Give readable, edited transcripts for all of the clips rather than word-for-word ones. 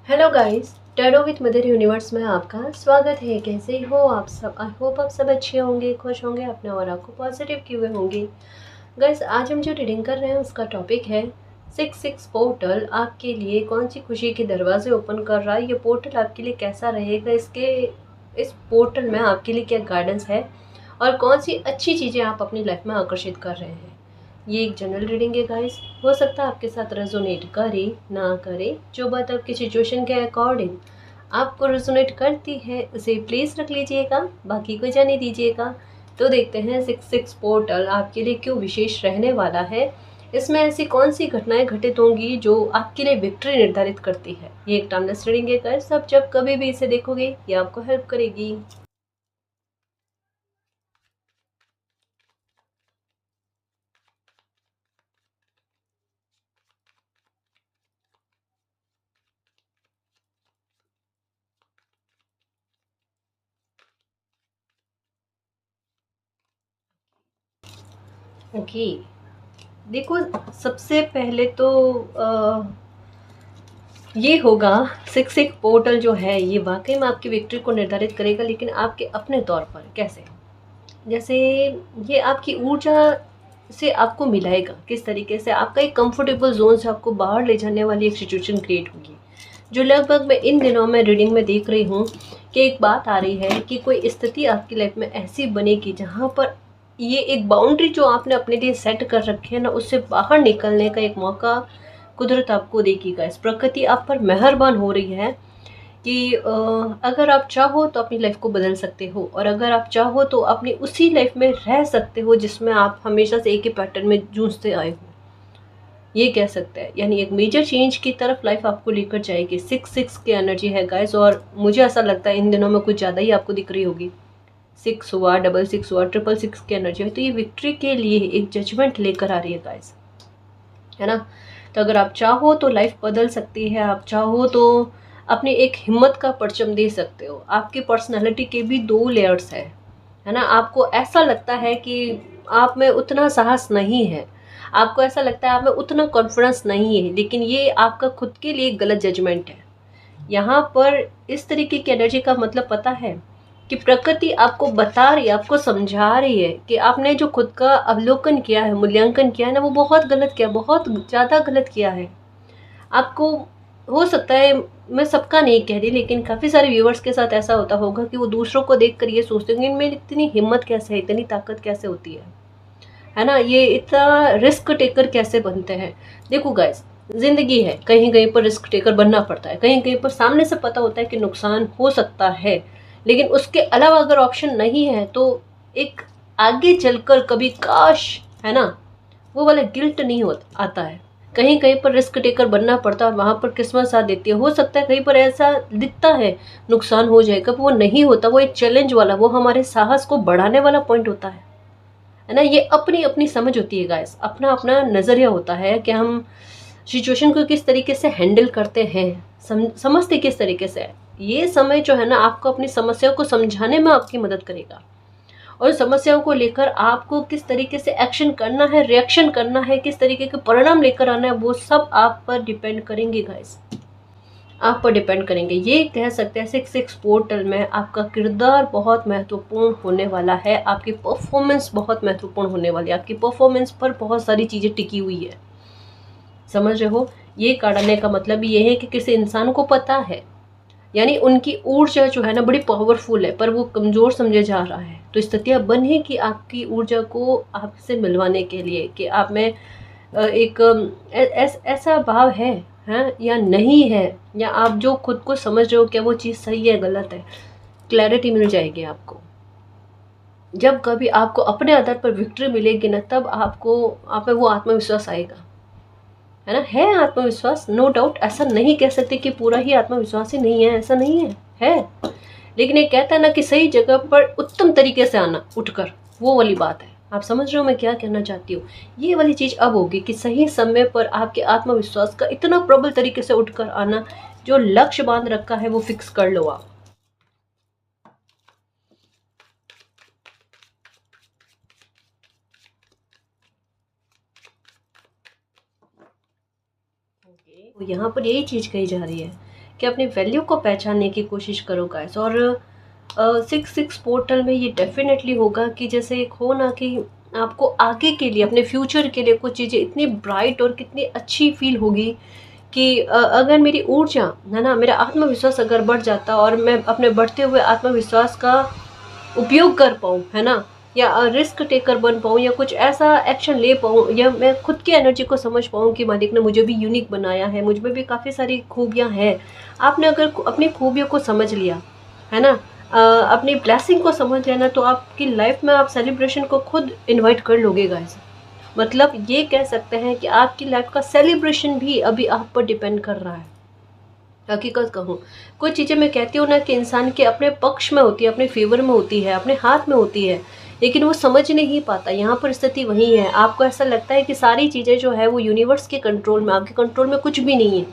Hello guys, tarot with mother universe में आपका स्वागत है। कैसे हो आप सब? आई होप आप सब अच्छे होंगे, खुश होंगे, अपने ऑरा को पॉजिटिव किए हुए होंगे। गाइस, आज हम जो रीडिंग कर रहे हैं उसका टॉपिक है 66 पोर्टल आपके लिए कौन सी खुशी के दरवाजे ओपन कर रहा है। ये पोर्टल आपके लिए कैसा रहेगा, इस पोर्टल में आपके लिए क्या गाइडेंस है और कौन सी अच्छी चीज़ें आप अपनी लाइफ में आकर्षित कर रहे हैं। ये एक जनरल रीडिंग है गाइस, हो सकता है आपके साथ रेजोनेट करे ना करे। जो बात आपकी सिचुएशन के अकॉर्डिंग आपको रेजोनेट करती है उसे प्लीज़ रख लीजिएगा, बाकी को जाने दीजिएगा। तो देखते हैं 66 पोर्टल आपके लिए क्यों विशेष रहने वाला है। इसमें ऐसी कौन सी घटनाएं घटित होंगी जो आपके लिए विक्ट्री निर्धारित करती है। ये एक टाइमलेस रीडिंग है गाइस, आप जब कभी भी इसे देखोगे ये आपको हेल्प करेगी। ओके, देखो, सबसे पहले तो ये होगा 66 पोर्टल जो है ये वाकई में आपकी विक्ट्री को निर्धारित करेगा, लेकिन आपके अपने तौर पर कैसे। जैसे ये आपकी ऊर्जा से आपको मिलाएगा, किस तरीके से आपका एक कंफर्टेबल जोन से आपको बाहर ले जाने वाली एक सिचुएशन क्रिएट होगी। जो लगभग मैं इन दिनों में रीडिंग में देख रही हूँ कि एक बात आ रही है कि कोई स्थिति आपकी लाइफ में ऐसी बनेगी जहाँ पर ये एक बाउंड्री जो आपने अपने लिए सेट कर रखी है ना, उससे बाहर निकलने का एक मौका कुदरत आपको देगी गाइस। प्रकृति आप पर मेहरबान हो रही है कि अगर आप चाहो तो अपनी लाइफ को बदल सकते हो, और अगर आप चाहो तो अपनी उसी लाइफ में रह सकते हो जिसमें आप हमेशा से एक ही पैटर्न में जूझते आए हो। ये कह सकते हैं, यानी एक मेजर चेंज की तरफ लाइफ आपको लेकर जाएगी। 66 की एनर्जी है गाइस, और मुझे ऐसा लगता है इन दिनों में कुछ ज़्यादा ही आपको दिख रही होगी। 6 हुआ, 66 हुआ, 666 की एनर्जी है, तो ये विक्ट्री के लिए एक जजमेंट लेकर आ रही है गाइस, है ना। तो अगर आप चाहो तो लाइफ बदल सकती है, आप चाहो तो अपनी एक हिम्मत का परचम दे सकते हो। आपकी पर्सनालिटी के भी 2 लेयर्स है ना। आपको ऐसा लगता है कि आप में उतना साहस नहीं है, आपको ऐसा लगता है आप में उतना कॉन्फिडेंस नहीं है, लेकिन ये आपका खुद के लिए गलत जजमेंट है। यहाँ पर इस तरीके की एनर्जी का मतलब पता है कि प्रकृति आपको बता रही है, आपको समझा रही है कि आपने जो खुद का अवलोकन किया है, मूल्यांकन किया है ना, वो बहुत गलत किया, बहुत ज़्यादा गलत किया है। आपको हो सकता है, मैं सबका नहीं कह रही, लेकिन काफ़ी सारे व्यूअर्स के साथ ऐसा होता होगा कि वो दूसरों को देखकर ये सोचते होंगे इनमें इतनी हिम्मत कैसे है, इतनी ताकत कैसे होती है ना, ये इतना रिस्क टेकर कैसे बनते हैं। देखो गाइस, जिंदगी है, कहीं कहीं पर रिस्क टेकर बनना पड़ता है, कहीं कहीं पर सामने से पता होता है कि नुकसान हो सकता है, लेकिन उसके अलावा अगर ऑप्शन नहीं है तो एक आगे चलकर कभी काश, है ना, वो वाला गिल्ट नहीं होता आता है। कहीं कहीं पर रिस्क टेकर बनना पड़ता है और वहाँ पर किस्मत साथ देती है। हो सकता है कहीं पर ऐसा दिखता है नुकसान हो जाएगा, वो नहीं होता, वो एक चैलेंज वाला, वो हमारे साहस को बढ़ाने वाला पॉइंट होता है ना। ये अपनी अपनी समझ होती है गाइस, अपना अपना नज़रिया होता है कि हम सिचुएशन को किस तरीके से हैंडल करते हैं, समझते किस तरीके से है। ये समय जो है ना, आपको अपनी समस्याओं को समझाने में आपकी मदद करेगा, और समस्याओं को लेकर आपको किस तरीके से एक्शन करना है, रिएक्शन करना है, किस तरीके के परिणाम लेकर आना है, वो सब आप पर डिपेंड करेंगे गाइस, आप पर डिपेंड करेंगे। ये कह सकते हैं 66 पोर्टल में आपका किरदार बहुत महत्वपूर्ण होने वाला है, आपकी परफॉर्मेंस बहुत महत्वपूर्ण होने वाली है, आपकी परफॉर्मेंस पर बहुत सारी चीज़ें टिकी हुई है, समझ रहे हो। ये काढ़ने का मतलब ये है कि किसी इंसान को पता है, यानी उनकी ऊर्जा जो है ना बड़ी पावरफुल है, पर वो कमज़ोर समझे जा रहा है। तो स्थितियाँ बनी कि आपकी ऊर्जा को आपसे मिलवाने के लिए कि आप में एक ऐसा भाव है या नहीं है, या आप जो खुद को समझ रहे हो क्या वो चीज़ सही है गलत है, क्लैरिटी मिल जाएगी आपको। जब कभी आपको अपने आधार पर विक्ट्री मिलेगी ना, तब आपको आप में वो आत्मविश्वास आएगा, है ना। है आत्मविश्वास, नो डाउट, ऐसा नहीं कह सकते कि पूरा ही आत्मविश्वास ही नहीं है, ऐसा नहीं है। लेकिन ये कहता है ना कि सही जगह पर उत्तम तरीके से आना उठकर, वो वाली बात है। आप समझ रहे हो मैं क्या कहना चाहती हूँ। ये वाली चीज़ अब होगी कि सही समय पर आपके आत्मविश्वास का इतना प्रबल तरीके से उठकर आना, जो लक्ष्य बांध रखा है वो फिक्स कर लो आप। तो यहाँ पर यही चीज़ कही जा रही है कि अपनी वैल्यू को पहचानने की कोशिश करो गाइस। और 6 पोर्टल में ये डेफिनेटली होगा कि जैसे एक हो ना कि आपको आगे के लिए, अपने फ्यूचर के लिए कुछ चीज़ें इतनी ब्राइट और कितनी अच्छी फील होगी कि अगर मेरी ऊर्जा है ना, मेरा आत्मविश्वास अगर बढ़ जाता और मैं अपने बढ़ते हुए आत्मविश्वास का उपयोग कर पाऊँ, है ना, या रिस्क टेकर बन पाऊँ, या कुछ ऐसा एक्शन ले पाऊँ, या मैं खुद की एनर्जी को समझ पाऊँ कि मालिक ने मुझे भी यूनिक बनाया है, मुझ में भी काफ़ी सारी खूबियाँ हैं। आपने अगर अपनी खूबियों को समझ लिया, है ना, अपनी ब्लेसिंग को समझ लिया ना, तो आपकी लाइफ में आप सेलिब्रेशन को खुद इन्वाइट कर लोगे गाइस। मतलब ये कह सकते हैं कि आपकी लाइफ का सेलिब्रेशन भी अभी आप पर डिपेंड कर रहा है। हकीकत कहूँ, कुछ चीज़ें मैं कहती हूँ ना कि इंसान के अपने पक्ष में होती है, अपने फेवर में होती है, अपने हाथ में होती है, लेकिन वो समझ नहीं पाता। यहाँ पर स्थिति वही है। आपको ऐसा लगता है कि सारी चीज़ें जो है वो यूनिवर्स के कंट्रोल में, आपके कंट्रोल में कुछ भी नहीं है।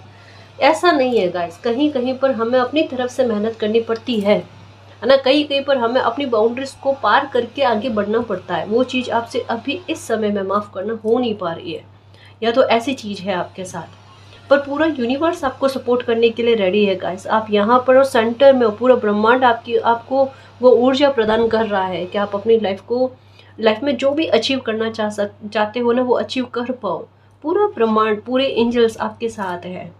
ऐसा नहीं है गाइस, कहीं कहीं पर हमें अपनी तरफ से मेहनत करनी पड़ती है ना, कहीं कहीं पर हमें अपनी बाउंड्रीज को पार करके आगे बढ़ना पड़ता है। वो चीज़ आपसे अभी इस समय में माफ़ करना हो नहीं पा रही है, या तो ऐसी चीज़ है आपके साथ। पर पूरा यूनिवर्स आपको सपोर्ट करने के लिए रेडी है गाइस। आप यहाँ पर और सेंटर में हो, पूरा ब्रह्मांड आपको वो ऊर्जा प्रदान कर रहा है कि आप अपनी लाइफ में जो भी अचीव करना चाहते हो ना, वो अचीव कर पाओ। पूरा ब्रह्मांड, पूरे एंजल्स आपके साथ है।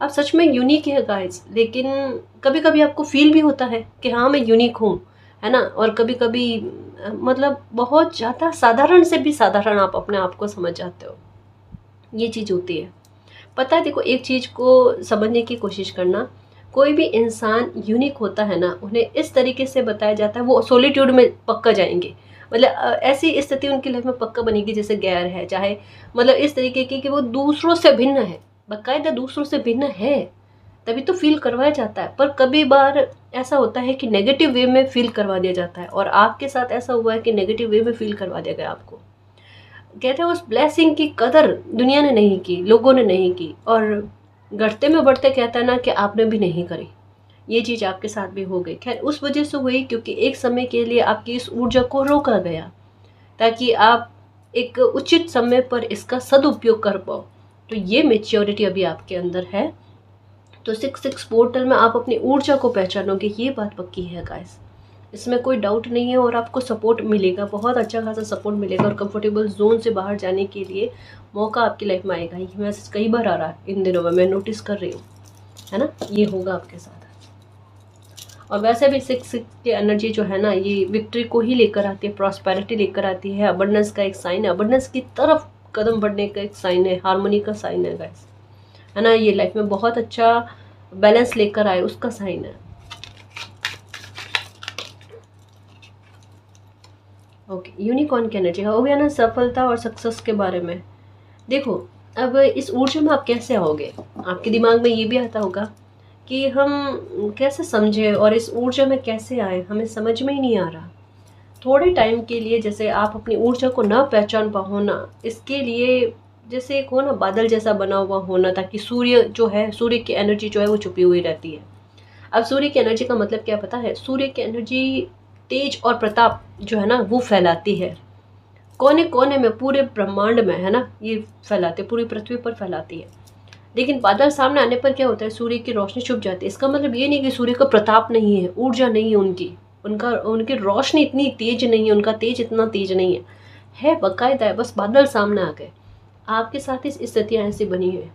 आप सच में यूनिक है गाइस, लेकिन कभी कभी आपको फील भी होता है कि हाँ मैं यूनिक हूँ, है ना, और कभी कभी मतलब बहुत ज़्यादा साधारण से भी साधारण आप अपने आप को समझ जाते हो। ये चीज़ होती है। पता है, देखो एक चीज़ को समझने की कोशिश करना, कोई भी इंसान यूनिक होता है ना, उन्हें इस तरीके से बताया जाता है, वो सॉलिट्यूड में पक्का जाएंगे। मतलब ऐसी स्थिति उनकी लाइफ में पक्का बनेगी जैसे गैर है, चाहे मतलब इस तरीके की कि वो दूसरों से भिन्न है, बाकायदा दूसरों से भिन्न है, तभी तो फील करवाया जाता है। पर कभी बार ऐसा होता है कि नेगेटिव वे में फील करवा दिया जाता है, और आपके साथ ऐसा हुआ है कि नेगेटिव वे में फील करवा दिया गया आपको। कहते हैं उस ब्लेसिंग की कदर दुनिया ने नहीं की, लोगों ने नहीं की, और घटते में बढ़ते कहता है ना कि आपने भी नहीं करी। ये चीज़ आपके साथ भी हो गई। खैर उस वजह से हुई क्योंकि एक समय के लिए आपकी इस ऊर्जा को रोका गया, ताकि आप एक उचित समय पर इसका सदुपयोग कर पाओ। तो ये मेच्योरिटी अभी आपके अंदर है। तो 6 पोर्टल में आप अपनी ऊर्जा को पहचानोगे, ये बात पक्की है गाइस, इसमें कोई डाउट नहीं है। और आपको सपोर्ट मिलेगा, बहुत अच्छा खासा सपोर्ट मिलेगा, और कंफर्टेबल जोन से बाहर जाने के लिए मौका आपकी लाइफ में आएगा। ये मैसेज कई बार आ रहा है इन दिनों में, मैं नोटिस कर रही हूँ, है ना, ये होगा आपके साथ। और वैसे भी 6 की एनर्जी जो है ना, ये विक्ट्री को ही लेकर आती है, प्रॉस्पेरिटी लेकर आती है, अबंडेंस का एक साइन है, अबंडेंस की तरफ कदम बढ़ने का एक साइन है, हार्मनी का साइन है गाइस, है ना, ये लाइफ में बहुत अच्छा बैलेंस लेकर आए उसका साइन है। ओके, यूनिकॉर्न की एनर्जी हो गया ना, सफलता और सक्सेस के बारे में। देखो अब इस ऊर्जा में आप कैसे आओगे, आपके दिमाग में ये भी आता होगा कि हम कैसे समझे और इस ऊर्जा में कैसे आए, हमें समझ में ही नहीं आ रहा। थोड़े टाइम के लिए जैसे आप अपनी ऊर्जा को ना पहचान पाओ ना, इसके लिए जैसे एक हो ना बादल जैसा बना हुआ होना, ताकि सूर्य जो है, सूर्य की एनर्जी जो है वो छुपी हुई रहती है। अब सूर्य की एनर्जी का मतलब क्या पता है? सूर्य की एनर्जी तेज और प्रताप जो है ना वो फैलाती है, कोने कोने में, पूरे ब्रह्मांड में, है ना, ये फैलाती है, पूरी पृथ्वी पर फैलाती है। लेकिन बादल सामने आने पर क्या होता है? सूर्य की रोशनी छुप जाती है। इसका मतलब ये नहीं कि सूर्य का प्रताप नहीं है, ऊर्जा नहीं है उनकी रोशनी इतनी तेज नहीं है, उनका तेज इतना तेज नहीं है बाकायदा है, बस बादल सामने आ गए। आपके साथ इस स्थितियाँ ऐसी बनी है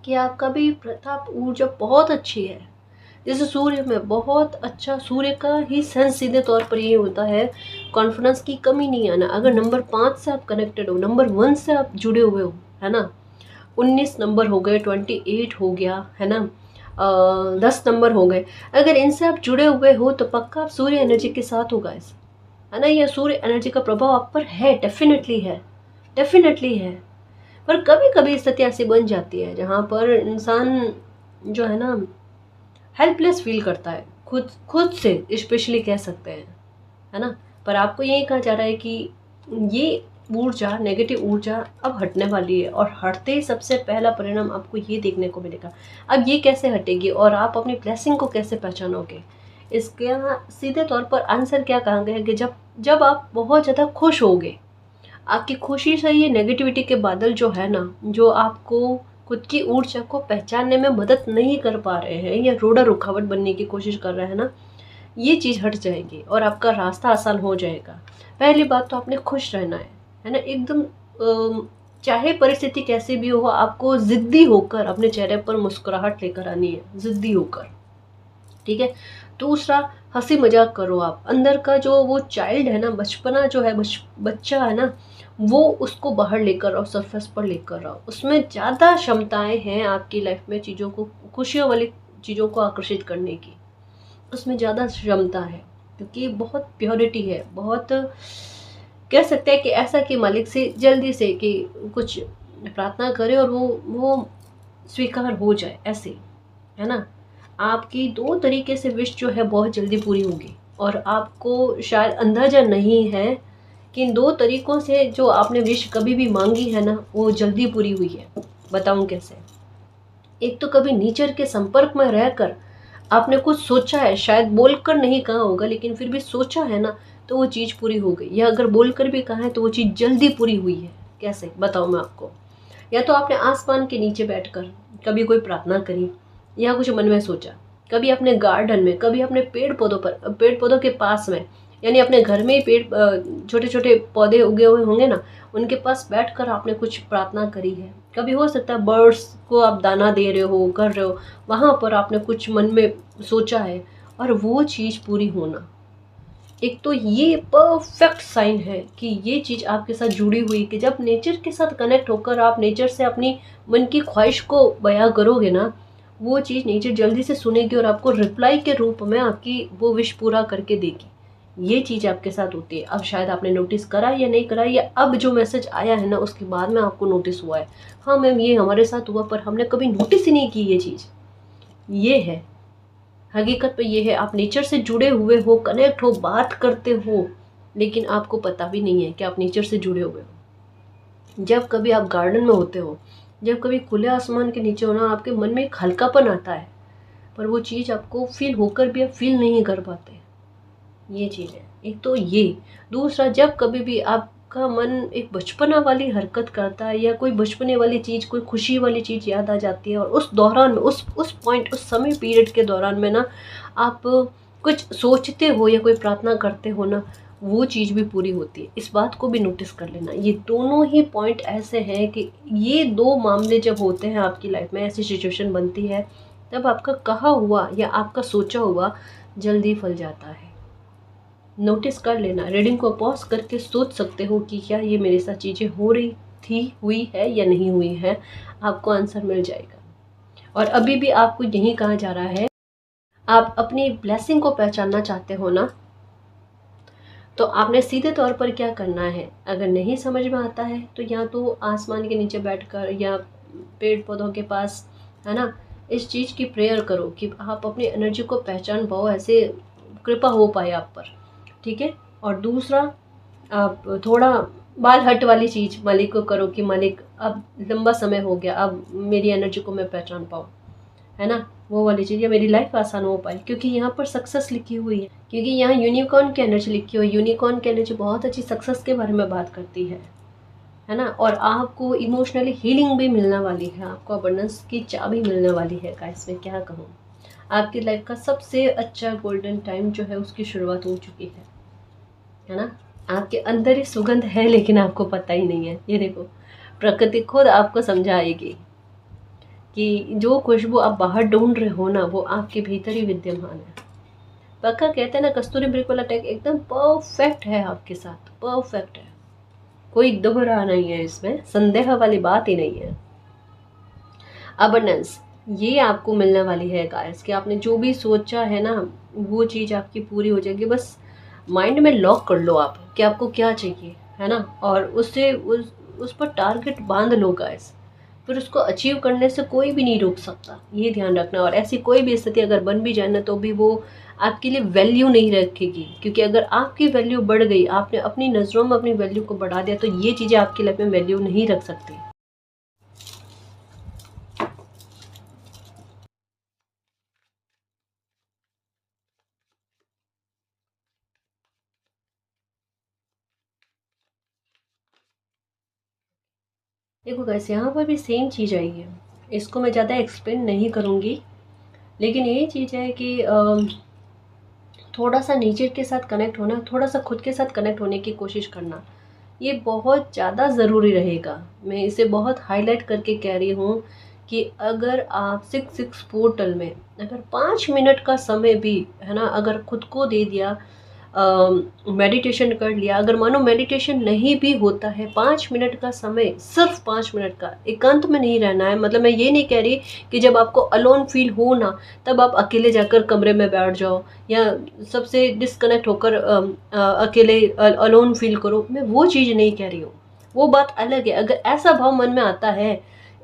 कि आपका भी प्रताप, ऊर्जा बहुत अच्छी है, जैसे सूर्य में बहुत अच्छा। सूर्य का ही सेंस सीधे तौर पर ये होता है, कॉन्फिडेंस की कमी नहीं आना। अगर नंबर 5 से आप कनेक्टेड हो, नंबर 1 से आप जुड़े हुए हो, है ना, 19 नंबर हो गए, 28 हो गया, है ना, 10 नंबर हो गए, अगर इनसे आप जुड़े हुए हो तो पक्का आप सूर्य एनर्जी के साथ होगा इस, है ना। यह सूर्य एनर्जी का प्रभाव आप पर है, डेफिनेटली है, डेफिनेटली है। पर कभी कभी स्थिति ऐसी बन जाती है जहाँ पर इंसान जो है ना हेल्पलेस फील करता है, खुद से स्पेशली कह सकते हैं, है ना। पर आपको यही कहा जा रहा है कि ये ऊर्जा, नेगेटिव ऊर्जा अब हटने वाली है, और हटते ही सबसे पहला परिणाम आपको ये देखने को मिलेगा। अब ये कैसे हटेगी और आप अपनी ब्लेसिंग को कैसे पहचानोगे? इसका सीधे तौर पर आंसर क्या कहा गया है कि जब आप बहुत ज़्यादा खुश होगे, आपकी खुशी से ये नेगेटिविटी के बादल जो है ना, जो आपको खुद की ऊर्जा को पहचानने में मदद नहीं कर पा रहे हैं या रोड़ा रुकावट बनने की कोशिश कर रहे हैं ना, ये चीज़ हट जाएगी और आपका रास्ता आसान हो जाएगा। पहली बात तो आपने खुश रहना है ना, एकदम चाहे परिस्थिति कैसी भी हो, आपको ज़िद्दी होकर अपने चेहरे पर मुस्कुराहट लेकर आनी है, ज़िद्दी होकर, ठीक है। दूसरा, हंसी मजाक करो आप, अंदर का जो वो चाइल्ड है ना, बचपना जो है, बच्चा है ना, वो उसको बाहर लेकर आओ, सरफेस पर लेकर आओ। उसमें ज़्यादा क्षमताएं हैं आपकी लाइफ में चीज़ों को, खुशियों वाली चीज़ों को आकर्षित करने की, उसमें ज़्यादा क्षमता है, क्योंकि बहुत प्योरिटी है, बहुत कह सकते हैं कि ऐसा कि मालिक से जल्दी से कि कुछ प्रार्थना करें और वो स्वीकार हो जाए, ऐसे, है ना। आपकी 2 तरीके से विश जो है बहुत जल्दी पूरी होगी और आपको शायद अंदाज़ा नहीं है कि इन 2 तरीकों से जो आपने विश कभी भी मांगी है ना, वो जल्दी पूरी हुई है। बताऊं कैसे? एक तो कभी नेचर के संपर्क में रहकर आपने कुछ सोचा है, शायद बोलकर नहीं कहा होगा लेकिन फिर भी सोचा है ना, तो वो चीज़ पूरी हो गई। या अगर बोलकर भी कहा है तो वो चीज़ जल्दी पूरी हुई है। कैसे बताऊं मैं आपको? या तो आपने आसमान के नीचे बैठकर कभी कोई प्रार्थना करी या कुछ मन में सोचा, कभी अपने गार्डन में, कभी अपने पेड़ पौधों पर, पेड़ पौधों के पास में, यानी अपने घर में ही पेड़, छोटे छोटे पौधे उगे हुए होंगे ना, उनके पास बैठकर आपने कुछ प्रार्थना करी है। कभी हो सकता है बर्ड्स को आप दाना दे रहे हो, कर रहे हो, वहाँ पर आपने कुछ मन में सोचा है और वो चीज़ पूरी होना, एक तो ये परफेक्ट साइन है कि ये चीज़ आपके साथ जुड़ी हुई, कि जब नेचर के साथ कनेक्ट होकर आप नेचर से अपनी मन की ख्वाहिश को बयां करोगे ना, वो चीज़ नेचर जल्दी से सुनेगी और आपको रिप्लाई के रूप में आपकी वो विश पूरा करके देगी। ये चीज़ आपके साथ होती है। अब शायद आपने नोटिस करा या नहीं करा, या अब जो मैसेज आया है ना उसके बाद में आपको नोटिस हुआ है, हाँ मैम ये हमारे साथ हुआ पर हमने कभी नोटिस ही नहीं की ये चीज़। ये है हकीकत पे, ये है आप नेचर से जुड़े हुए हो, कनेक्ट हो, बात करते हो, लेकिन आपको पता भी नहीं है कि आप नेचर से जुड़े हुए हो। जब कभी आप गार्डन में होते हो, जब कभी खुले आसमान के नीचे हो ना, आपके मन में एक हल्कापन आता है, पर वो चीज़ आपको फील होकर भी आप फील नहीं कर पाते। ये चीज़ है एक तो ये। दूसरा, जब कभी भी आपका मन एक बचपना वाली हरकत करता है या कोई बचपने वाली चीज़, कोई खुशी वाली चीज़ याद आ जाती है और उस दौरान में, उस पॉइंट, उस समय पीरियड के दौरान में ना आप कुछ सोचते हो या कोई प्रार्थना करते हो ना, वो चीज़ भी पूरी होती है। इस बात को भी नोटिस कर लेना। ये दोनों ही पॉइंट ऐसे हैं कि ये 2 मामले जब होते हैं आपकी लाइफ में, ऐसी सिचुएशन बनती है, तब आपका कहा हुआ या आपका सोचा हुआ जल्दी फल जाता है। नोटिस कर लेना, रीडिंग को पॉज करके सोच सकते हो कि क्या ये मेरे साथ चीज़ें हो रही थी, हुई है या नहीं हुई है, आपको आंसर मिल जाएगा। और अभी भी आपको यही कहा जा रहा है, आप अपनी ब्लेसिंग को पहचानना चाहते हो ना, तो आपने सीधे तौर पर क्या करना है, अगर नहीं समझ में आता है तो या तो आसमान के नीचे बैठकर या पेड़ पौधों के पास, है ना, इस चीज़ की प्रेयर करो कि आप अपनी एनर्जी को पहचान पाओ, ऐसे कृपा हो पाए आप पर, ठीक है। और दूसरा, आप थोड़ा बाल हट वाली चीज़ मालिक को करो कि मालिक अब लंबा समय हो गया, अब मेरी एनर्जी को मैं पहचान पाऊँ, है ना, वो वाली चीज़, या मेरी लाइफ आसान हो पाए, क्योंकि यहाँ पर सक्सेस लिखी हुई है, क्योंकि यहाँ यूनिकॉर्न की एनर्जी लिखी हुई है। यूनिकॉर्न की एनर्जी बहुत अच्छी सक्सेस के बारे में बात करती है ना। और आपको इमोशनली हीलिंग भी मिलने वाली है, आपको अबंडेंस की चाबी मिलने वाली है। गाइस मैं क्या कहूँ, आपकी लाइफ का सबसे अच्छा गोल्डन टाइम जो है उसकी शुरुआत हो चुकी है ना। आपके अंदर ही सुगंध है लेकिन आपको पता ही नहीं है। ये देखो, प्रकृति खुद आपको समझाएगी कि जो खुशबू आप बाहर ढूंढ रहे हो ना, वो आपके भीतर ही विद्यमान है। पक्का कहते हैं ना, कस्तूरी मृग वाला टैग एकदम परफेक्ट है आपके साथ, परफेक्ट है, कोई दोहरा नहीं है, इसमें संदेह वाली बात ही नहीं है। अबंडेंस ये आपको मिलने वाली है गाइस, कि आपने जो भी सोचा है ना, वो चीज़ आपकी पूरी हो जाएगी। बस माइंड में लॉक कर लो आप कि आपको क्या चाहिए, है ना, और उससे उस पर टारगेट बांध लो गाइस, फिर उसको अचीव करने से कोई भी नहीं रोक सकता, ये ध्यान रखना। और ऐसी कोई भी स्थिति अगर बन भी जाए ना, तो भी वो आपके लिए वैल्यू नहीं रखेगी, क्योंकि अगर आपकी वैल्यू बढ़ गई, आपने अपनी नज़रों में अपनी वैल्यू को बढ़ा दिया, तो ये चीज़ें आपकी लाइफ में वैल्यू नहीं रख सकती। देखो गाइस, यहाँ पर भी सेम चीज़ आई है, इसको मैं ज़्यादा एक्सप्लेन नहीं करूँगी, लेकिन ये चीज़ है कि थोड़ा सा नेचर के साथ कनेक्ट होना, थोड़ा सा खुद के साथ कनेक्ट होने की कोशिश करना, ये बहुत ज़्यादा ज़रूरी रहेगा। मैं इसे बहुत हाईलाइट करके कह रही हूँ कि अगर आप 6 पोर्टल में अगर 5 मिनट का समय भी, है ना, अगर खुद को दे दिया, मेडिटेशन कर लिया, अगर मानो मेडिटेशन नहीं भी होता है, 5 मिनट का समय, सिर्फ 5 मिनट का, एकांत में नहीं रहना है। मतलब मैं ये नहीं कह रही कि जब आपको अलोन फील हो ना, तब आप अकेले जाकर कमरे में बैठ जाओ या सबसे डिस्कनेक्ट होकर अकेले अलोन फील करो, मैं वो चीज़ नहीं कह रही हूँ। वो बात अलग है। अगर ऐसा भाव मन में आता है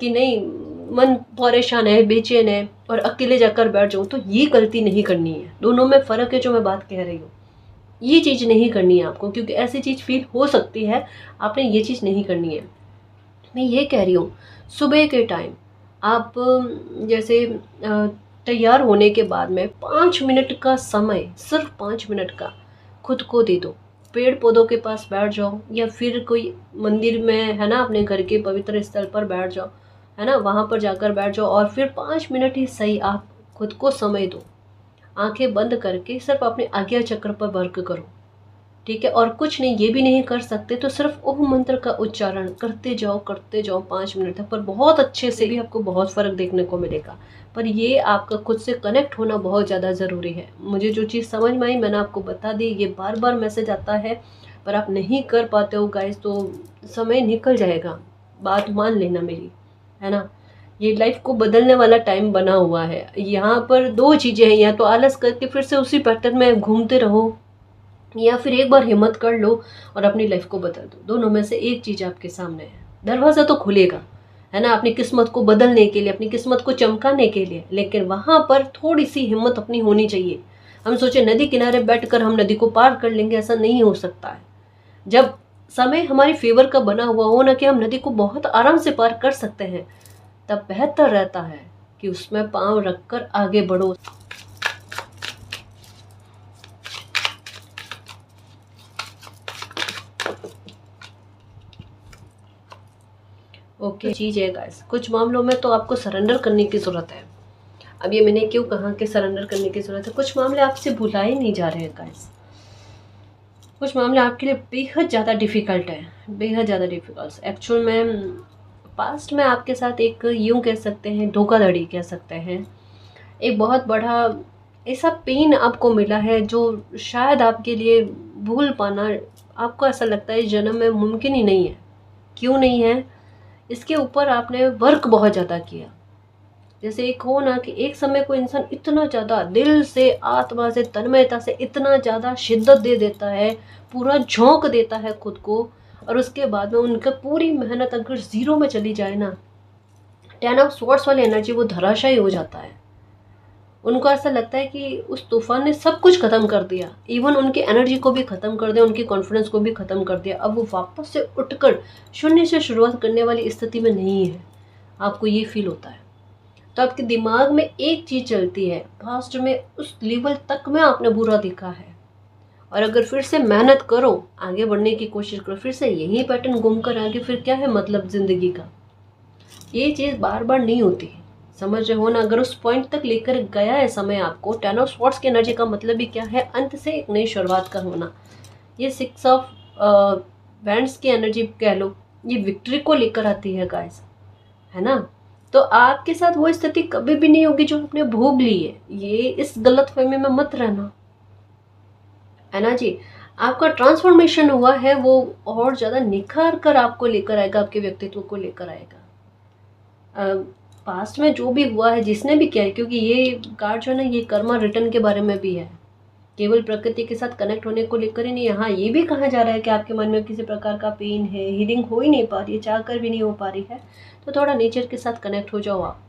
कि नहीं, मन परेशान है, बेचैन है और अकेले जाकर बैठ जाऊँ, तो ये गलती नहीं करनी है। दोनों में फ़र्क है जो मैं बात कह रही हूँ। ये चीज़ नहीं करनी है आपको, क्योंकि ऐसी चीज़ फील हो सकती है, आपने ये चीज़ नहीं करनी है। मैं ये कह रही हूँ, सुबह के टाइम आप जैसे तैयार होने के बाद में 5 मिनट का समय, सिर्फ 5 मिनट का खुद को दे दो। पेड़ पौधों के पास बैठ जाओ या फिर कोई मंदिर में, है ना, अपने घर के पवित्र स्थल पर बैठ जाओ, है ना, वहाँ पर जाकर बैठ जाओ और फिर 5 मिनट ही सही आप खुद को समय दो। आंखें बंद करके सिर्फ अपने आज्ञा चक्र पर वर्क करो, ठीक है। और कुछ नहीं, ये भी नहीं कर सकते तो सिर्फ ओम मंत्र का उच्चारण करते जाओ 5 मिनट तक, पर बहुत अच्छे से भी आपको बहुत फ़र्क देखने को मिलेगा। पर ये आपका खुद से कनेक्ट होना बहुत ज़्यादा ज़रूरी है। मुझे जो चीज़ समझ में आई मैंने आपको बता दी। ये बार बार मैसेज आता है पर आप नहीं कर पाते हो गाइस, तो समय निकल जाएगा, बात मान लेना मेरी, है ना। ये लाइफ को बदलने वाला टाइम बना हुआ है। यहाँ पर दो चीज़ें हैं, या तो आलस करके फिर से उसी पैटर्न में घूमते रहो, या फिर एक बार हिम्मत कर लो और अपनी लाइफ को बदल दो। दोनों में से एक चीज़ आपके सामने है। दरवाज़ा तो खुलेगा, है ना, अपनी किस्मत को बदलने के लिए, अपनी किस्मत को चमकाने के लिए, लेकिन वहाँ पर थोड़ी सी हिम्मत अपनी होनी चाहिए। हम सोचे नदी किनारे बैठकर हम नदी को पार कर लेंगे, ऐसा नहीं हो सकता है। जब समय हमारी फेवर का बना हुआ हो ना, कि हम नदी को बहुत आराम से पार कर सकते हैं, तब बेहतर रहता है कि उसमें पांव रखकर आगे बढ़ो। ओके चीज़ है गाइस, कुछ मामलों में तो आपको सरेंडर करने की ज़रूरत है। अब ये मैंने क्यों कहा कि सरेंडर करने की ज़रूरत है, कुछ मामले आपसे भुलाए नहीं जा रहे हैं गाइस। कुछ मामले आपके लिए बेहद ज़्यादा डिफ़िकल्ट है, बेहद ज़्यादा डिफ़िकल्ट। एक्चुअल में पास्ट में आपके साथ एक यूँ कह सकते हैं, धोखाधड़ी कह सकते हैं, एक बहुत बड़ा ऐसा पेन आपको मिला है जो शायद आपके लिए भूल पाना, आपको ऐसा लगता है इस जन्म में मुमकिन ही नहीं है। क्यों नहीं है? इसके ऊपर आपने वर्क बहुत ज़्यादा किया। जैसे एक हो ना कि एक समय को इंसान इतना ज़्यादा दिल से, आत्मा से, तन्मयता से इतना ज़्यादा शिद्दत दे देता है, पूरा झोंक देता है खुद को, और उसके बाद में उनका पूरी मेहनत अगर ज़ीरो में चली जाए ना, 10 ऑफ स्वॉर्ड्स वाली एनर्जी, वो धराशायी हो जाता है। उनको ऐसा लगता है कि उस तूफान ने सब कुछ ख़त्म कर दिया, इवन उनकी एनर्जी को भी ख़त्म कर दिया, उनकी कॉन्फिडेंस को भी ख़त्म कर दिया। अब वो वापस से उठकर शून्य से शुरुआत करने वाली स्थिति में नहीं है। आपको ये फील होता है, तो आपके दिमाग में एक चीज़ चलती है, पास्ट में उस लेवल तक में आपने बुरा देखा है, और अगर फिर से मेहनत करो, आगे बढ़ने की कोशिश करो, फिर से यही पैटर्न घूम कर आगे, फिर क्या है मतलब ज़िंदगी का। ये चीज़ बार बार नहीं होती, समझ रहे हो ना। अगर उस पॉइंट तक लेकर गया है समय आपको, 10 ऑफ स्वॉर्ड्स की एनर्जी का मतलब ही क्या है? अंत से एक नई शुरुआत का होना। ये 6 ऑफ वैंड्स की एनर्जी कह लो, ये विक्ट्री को लेकर आती है गाइस, है ना। तो आपके साथ वो स्थिति कभी भी नहीं होगी जो आपने भोग ली है। ये इस गलतफहमी में मत रहना, है ना जी। आपका ट्रांसफॉर्मेशन हुआ है, वो और ज़्यादा निखार कर आपको लेकर आएगा, आपके व्यक्तित्व को लेकर आएगा। पास्ट में जो भी हुआ है, जिसने भी किया है, क्योंकि ये कार्ड जो है ना, ये कर्मा रिटर्न के बारे में भी है, केवल प्रकृति के साथ कनेक्ट होने को लेकर ही नहीं। हाँ, ये भी कहा जा रहा है कि आपके मन में किसी प्रकार का पेन है, हीलिंग हो ही नहीं पा रही है, चाह कर भी नहीं हो पा रही है, तो थोड़ा नेचर के साथ कनेक्ट हो जाओ आप,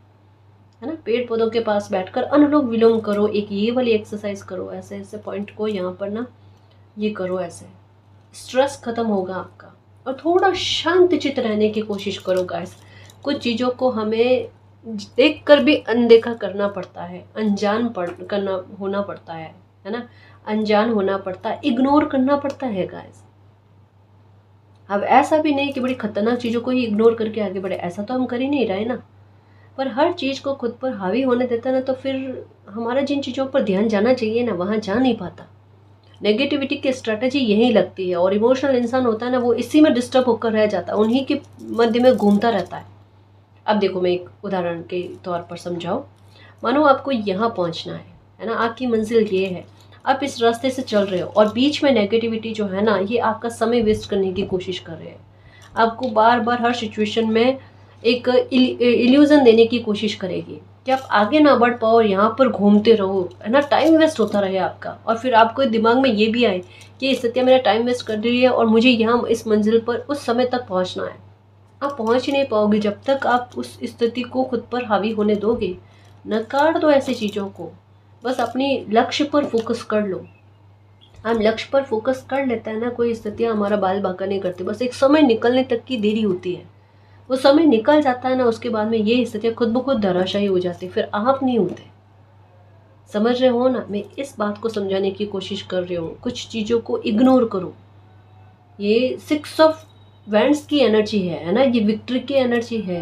है ना। पेड़ पौधों के पास बैठकर अनुलोम विलोम करो, एक ये वाली एक्सरसाइज करो, ऐसे ऐसे पॉइंट को यहाँ पर ना ये करो, ऐसे स्ट्रेस खत्म होगा आपका। और थोड़ा शांत चित्त रहने की कोशिश करो गाइस। कुछ चीज़ों को हमें देख कर भी अनदेखा करना पड़ता है, अनजान करना होना पड़ता है ना, अनजान होना पड़ता है, इग्नोर करना पड़ता है गाइस। अब ऐसा भी नहीं कि बड़ी खतरनाक चीज़ों को ही इग्नोर करके आगे बढ़े, ऐसा तो हम कर ही नहीं रहे ना। पर हर चीज़ को खुद पर हावी होने देता ना, तो फिर हमारा जिन चीज़ों पर ध्यान जाना चाहिए ना, वहाँ जा नहीं पाता। नेगेटिविटी की स्ट्रैटेजी यही लगती है, और इमोशनल इंसान होता है ना, वो इसी में डिस्टर्ब होकर रह जाता है, उन्हीं के मध्य में घूमता रहता है। अब देखो, मैं एक उदाहरण के तौर पर समझाऊँ। मानो आपको यहाँ पहुँचना है ना, आपकी मंजिल ये है, आप इस रास्ते से चल रहे हो और बीच में नेगेटिविटी जो है ना, ये आपका समय वेस्ट करने की कोशिश कर रहे हैं। आपको बार बार हर सिचुएशन में एक इल्यूजन देने की कोशिश करेगी कि आप आगे ना बढ़ पाओ और यहाँ पर घूमते रहो, है ना, टाइम वेस्ट होता रहे आपका। और फिर आपको दिमाग में ये भी आए कि ये स्थितियाँ मेरा टाइम वेस्ट कर रही है और मुझे यहाँ इस मंजिल पर उस समय तक पहुँचना है। आप पहुँच ही नहीं पाओगे जब तक आप उस स्थिति को खुद पर हावी होने दोगे। नकार दो ऐसी चीज़ों को, बस अपनी लक्ष्य पर फोकस कर लो। हम लक्ष्य पर फोकस कर लेते हैं ना, कोई स्थितियाँ हमारा बाल बांका नहीं करती, बस एक समय निकलने तक की देरी होती है। वो समय निकल जाता है ना, उसके बाद में ये स्थितियाँ खुद ब खुद धराशायी हो जाती, फिर आप नहीं होते। समझ रहे हो ना, मैं इस बात को समझाने की कोशिश कर रही हूँ। कुछ चीज़ों को इग्नोर करो। ये 6 ऑफ वैंड्स की एनर्जी है ना, ये विक्ट्री की एनर्जी है।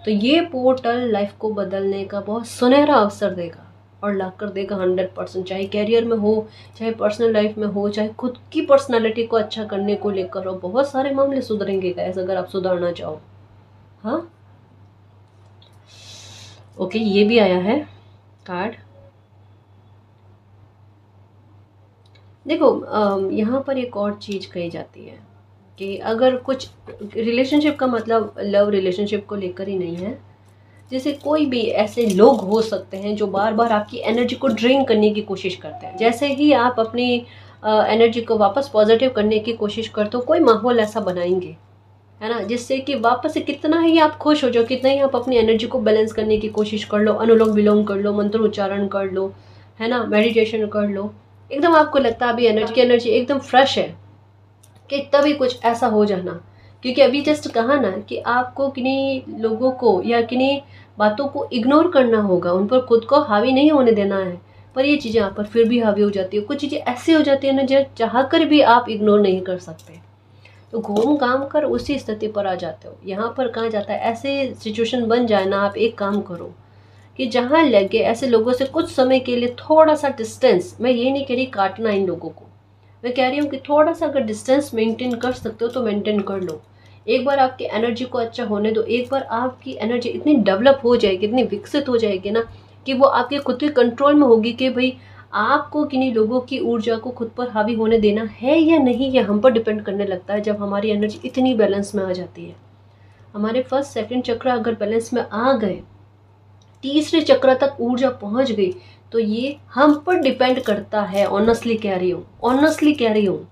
तो ये पोर्टल लाइफ को बदलने का बहुत सुनहरा अवसर देगा और ला कर देगा 100%, चाहे कैरियर में हो, चाहे पर्सनल लाइफ में हो, चाहे खुद की पर्सनालिटी को अच्छा करने को लेकर हो। बहुत सारे मामले सुधरेंगे गाइस, अगर आप सुधारना चाहो। हाँ, ओके, ये भी आया है कार्ड। देखो, यहाँ पर एक और चीज़ कही जाती है कि अगर कुछ रिलेशनशिप का मतलब लव रिलेशनशिप को लेकर ही नहीं है, जैसे कोई भी ऐसे लोग हो सकते हैं जो बार बार आपकी एनर्जी को ड्रेन करने की कोशिश करते हैं। जैसे ही आप अपनी एनर्जी को वापस पॉजिटिव करने की कोशिश करते हो, कोई माहौल ऐसा बनाएंगे, है ना, जिससे कि वापस से कितना ही आप खुश हो जाओ, कितना ही आप अपनी एनर्जी को बैलेंस करने की कोशिश कर लो, अनुलोम विलोम कर लो, मंत्र उच्चारण कर लो, है ना, मेडिटेशन कर लो, एकदम आपको लगता है अभी एनर्जी एकदम फ्रेश है, कि तभी कुछ ऐसा हो जाना। क्योंकि अभी जस्ट कहा ना कि आपको किन्हीं लोगों को या किन्हीं बातों को इग्नोर करना होगा, उन पर खुद को हावी नहीं होने देना है। पर ये चीज़ें आप पर फिर भी हावी हो जाती है। कुछ चीज़ें ऐसी हो जाती है ना, जो चाह कर भी आप इग्नोर नहीं कर सकते, तो घूम घाम कर उसी स्थिति पर आ जाते हो। यहाँ पर कहा जाता है ऐसे सिचुएशन बन जाए ना, आप एक काम करो कि जहाँ लगे ऐसे लोगों से कुछ समय के लिए थोड़ा सा डिस्टेंस, मैं ये नहीं कह रही काटना इन लोगों को, मैं कह रही हूँ कि थोड़ा सा अगर डिस्टेंस मेंटेन कर सकते हो तो मेंटेन कर लो। एक बार आपकी एनर्जी को अच्छा होने दो, एक बार आपकी एनर्जी इतनी डेवलप हो जाएगी, इतनी विकसित हो जाएगी ना, कि वो आपके खुद के कंट्रोल में होगी कि भाई आपको किन्हीं लोगों की ऊर्जा को खुद पर हावी होने देना है या नहीं, ये हम पर डिपेंड करने लगता है। जब हमारी एनर्जी इतनी बैलेंस में आ जाती है, हमारे फर्स्ट सेकंड चक्र अगर बैलेंस में आ गए, तीसरे चक्र तक ऊर्जा पहुंच गई, तो ये हम पर डिपेंड करता है। ऑनेस्टली कह रही हूँ, ऑनेस्टली कह रही हूँ,